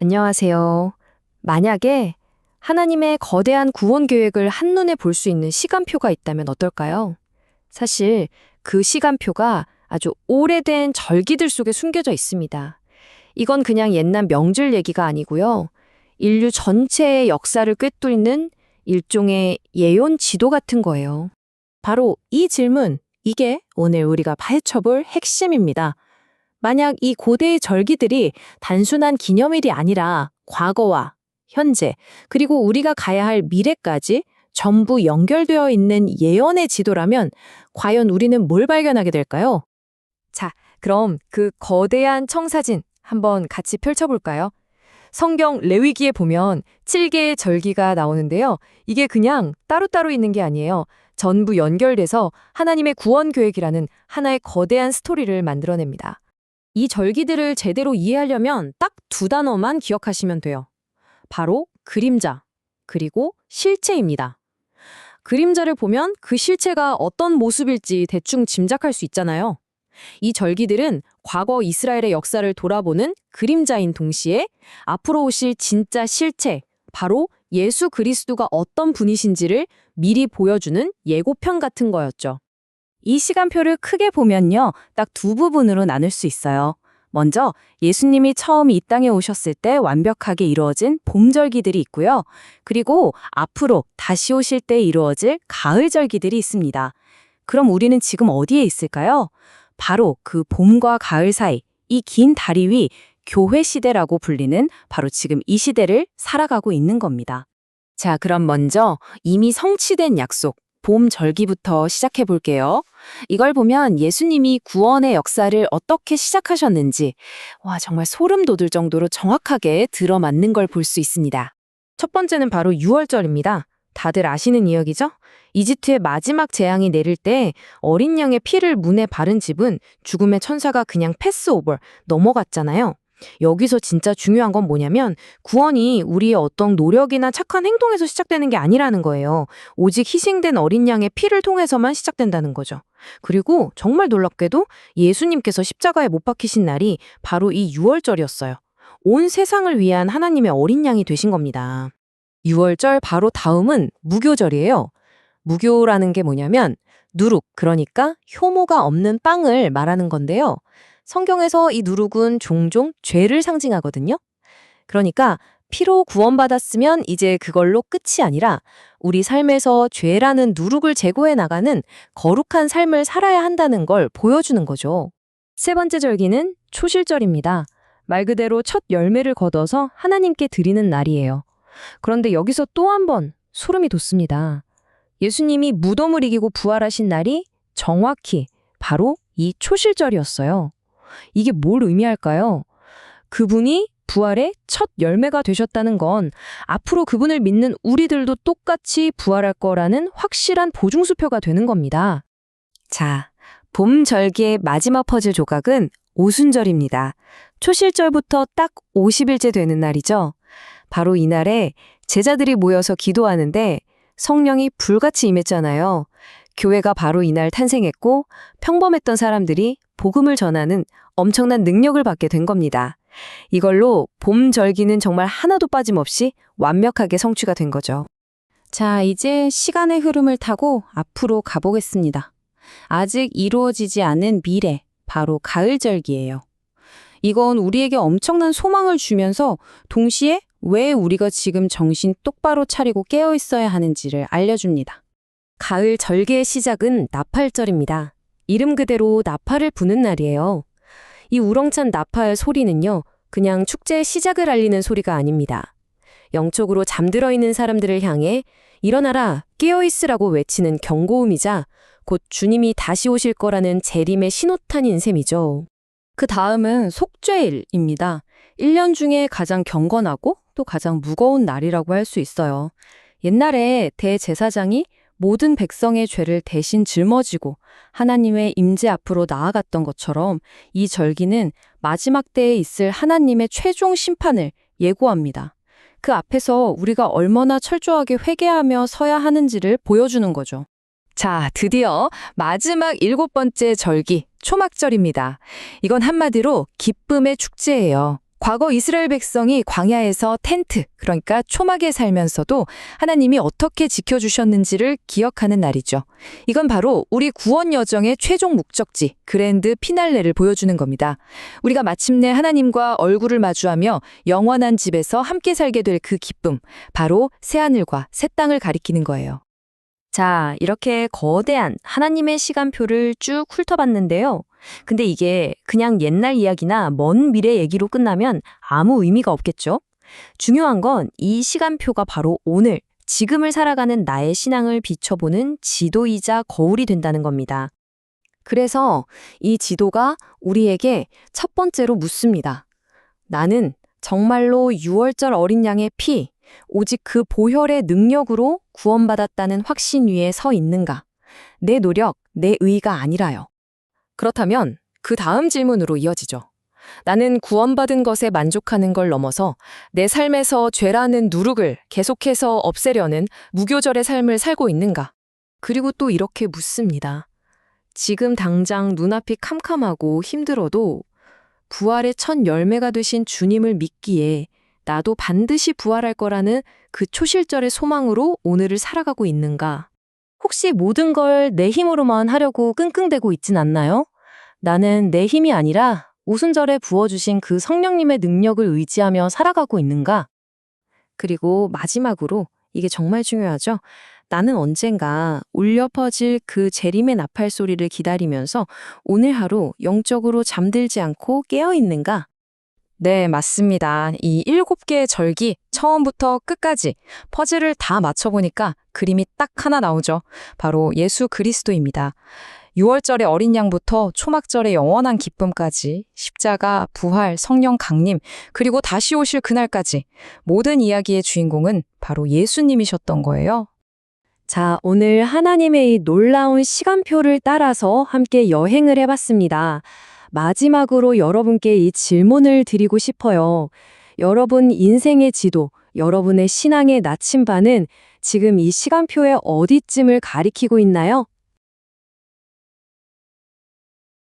안녕하세요. 만약에 하나님의 거대한 구원 계획을 한눈에 볼 수 있는 시간표가 있다면 어떨까요? 사실 그 시간표가 아주 오래된 절기들 속에 숨겨져 있습니다. 이건 그냥 옛날 명절 얘기가 아니고요. 인류 전체의 역사를 꿰뚫는 일종의 예언 지도 같은 거예요. 바로 이 질문, 이게 오늘 우리가 파헤쳐볼 핵심입니다. 만약 이 고대의 절기들이 단순한 기념일이 아니라 과거와 현재, 그리고 우리가 가야 할 미래까지 전부 연결되어 있는 예언의 지도라면 과연 우리는 뭘 발견하게 될까요? 자, 그럼 그 거대한 청사진 한번 같이 펼쳐볼까요? 성경 레위기에 보면 7개의 절기가 나오는데요. 이게 그냥 따로따로 있는 게 아니에요. 전부 연결돼서 하나님의 구원 계획이라는 하나의 거대한 스토리를 만들어냅니다. 이 절기들을 제대로 이해하려면 딱 두 단어만 기억하시면 돼요. 바로 그림자, 그리고 실체입니다. 그림자를 보면 그 실체가 어떤 모습일지 대충 짐작할 수 있잖아요. 이 절기들은 과거 이스라엘의 역사를 돌아보는 그림자인 동시에 앞으로 오실 진짜 실체, 바로 예수 그리스도가 어떤 분이신지를 미리 보여주는 예고편 같은 거였죠. 이 시간표를 크게 보면요, 딱 두 부분으로 나눌 수 있어요. 먼저 예수님이 처음 이 땅에 오셨을 때 완벽하게 이루어진 봄절기들이 있고요. 그리고 앞으로 다시 오실 때 이루어질 가을절기들이 있습니다. 그럼 우리는 지금 어디에 있을까요? 바로 그 봄과 가을 사이, 이 긴 다리 위 교회 시대라고 불리는 바로 지금 이 시대를 살아가고 있는 겁니다. 자, 그럼 먼저 이미 성취된 약속, 봄 절기부터 시작해 볼게요. 이걸 보면 예수님이 구원의 역사를 어떻게 시작하셨는지, 정말 소름 돋을 정도로 정확하게 들어맞는 걸 볼 수 있습니다. 첫 번째는 바로 유월절입니다. 다들 아시는 이야기죠? 이집트의 마지막 재앙이 내릴 때 어린 양의 피를 문에 바른 집은 죽음의 천사가 그냥 패스오버, 넘어갔잖아요. 여기서 진짜 중요한 건 뭐냐면 구원이 우리의 어떤 노력이나 착한 행동에서 시작되는 게 아니라는 거예요. 오직 희생된 어린 양의 피를 통해서만 시작된다는 거죠. 그리고 정말 놀랍게도 예수님께서 십자가에 못 박히신 날이 바로 이 유월절이었어요. 온 세상을 위한 하나님의 어린 양이 되신 겁니다. 유월절 바로 다음은 무교절이에요. 무교라는 게 뭐냐면 누룩, 그러니까 효모가 없는 빵을 말하는 건데요. 성경에서 이 누룩은 종종 죄를 상징하거든요. 그러니까 피로 구원받았으면 이제 그걸로 끝이 아니라 우리 삶에서 죄라는 누룩을 제거해 나가는 거룩한 삶을 살아야 한다는 걸 보여주는 거죠. 세 번째 절기는 초실절입니다. 말 그대로 첫 열매를 거둬서 하나님께 드리는 날이에요. 그런데 여기서 또 한 번 소름이 돋습니다. 예수님이 무덤을 이기고 부활하신 날이 정확히 바로 이 초실절이었어요. 이게 뭘 의미할까요? 그분이 부활의 첫 열매가 되셨다는 건 앞으로 그분을 믿는 우리들도 똑같이 부활할 거라는 확실한 보증수표가 되는 겁니다. 자, 봄 절기의 마지막 퍼즐 조각은 오순절입니다. 초실절부터 딱 50일째 되는 날이죠. 바로 이날에 제자들이 모여서 기도하는데 성령이 불같이 임했잖아요. 교회가 바로 이날 탄생했고 평범했던 사람들이 복음을 전하는 엄청난 능력을 받게 된 겁니다. 이걸로 봄 절기는 정말 하나도 빠짐없이 완벽하게 성취가 된 거죠. 자, 이제 시간의 흐름을 타고 앞으로 가보겠습니다. 아직 이루어지지 않은 미래, 바로 가을절기예요. 이건 우리에게 엄청난 소망을 주면서 동시에 왜 우리가 지금 정신 똑바로 차리고 깨어 있어야 하는지를 알려줍니다. 가을 절기의 시작은 나팔절입니다. 이름 그대로 나팔을 부는 날이에요. 이 우렁찬 나팔 소리는요, 그냥 축제의 시작을 알리는 소리가 아닙니다. 영적으로 잠들어 있는 사람들을 향해 일어나라, 깨어있으라고 외치는 경고음이자 곧 주님이 다시 오실 거라는 재림의 신호탄인 셈이죠. 그 다음은 속죄일입니다. 1년 중에 가장 경건하고 또 가장 무거운 날이라고 할 수 있어요. 옛날에 대제사장이 모든 백성의 죄를 대신 짊어지고 하나님의 임재 앞으로 나아갔던 것처럼 이 절기는 마지막 때에 있을 하나님의 최종 심판을 예고합니다. 그 앞에서 우리가 얼마나 철저하게 회개하며 서야 하는지를 보여주는 거죠. 자, 드디어 마지막 7번째 절기, 초막절입니다. 이건 한마디로 기쁨의 축제예요. 과거 이스라엘 백성이 광야에서 텐트, 그러니까 초막에 살면서도 하나님이 어떻게 지켜주셨는지를 기억하는 날이죠. 이건 바로 우리 구원 여정의 최종 목적지, 그랜드 피날레를 보여주는 겁니다. 우리가 마침내 하나님과 얼굴을 마주하며 영원한 집에서 함께 살게 될 그 기쁨, 바로 새하늘과 새 땅을 가리키는 거예요. 자, 이렇게 거대한 하나님의 시간표를 쭉 훑어봤는데요. 근데 이게 그냥 옛날 이야기나 먼 미래 얘기로 끝나면 아무 의미가 없겠죠? 중요한 건 이 시간표가 바로 오늘, 지금을 살아가는 나의 신앙을 비춰보는 지도이자 거울이 된다는 겁니다. 그래서 이 지도가 우리에게 첫 번째로 묻습니다. 나는 정말로 6월절 어린 양의 피, 오직 그 보혈의 능력으로 구원받았다는 확신 위에 서 있는가? 내 노력, 내 의가 아니라요. 그렇다면 그 다음 질문으로 이어지죠. 나는 구원받은 것에 만족하는 걸 넘어서 내 삶에서 죄라는 누룩을 계속해서 없애려는 무교절의 삶을 살고 있는가? 그리고 또 이렇게 묻습니다. 지금 당장 눈앞이 캄캄하고 힘들어도 부활의 첫 열매가 되신 주님을 믿기에 나도 반드시 부활할 거라는 그 초실절의 소망으로 오늘을 살아가고 있는가? 혹시 모든 걸 내 힘으로만 하려고 끙끙대고 있진 않나요? 나는 내 힘이 아니라 오순절에 부어주신 그 성령님의 능력을 의지하며 살아가고 있는가? 그리고 마지막으로 이게 정말 중요하죠. 나는 언젠가 울려 퍼질 그 재림의 나팔 소리를 기다리면서 오늘 하루 영적으로 잠들지 않고 깨어 있는가? 네, 맞습니다. 이 7개의 절기 처음부터 끝까지 퍼즐을 다 맞춰보니까 그림이 딱 하나 나오죠. 바로 예수 그리스도입니다. 6월절의 어린 양부터 초막절의 영원한 기쁨까지 십자가, 부활, 성령 강림, 그리고 다시 오실 그날까지 모든 이야기의 주인공은 바로 예수님이셨던 거예요. 자, 오늘 하나님의 이 놀라운 시간표를 따라서 함께 여행을 해봤습니다. 마지막으로 여러분께 이 질문을 드리고 싶어요. 여러분 인생의 지도, 여러분의 신앙의 나침반은 지금 이 시간표의 어디쯤을 가리키고 있나요?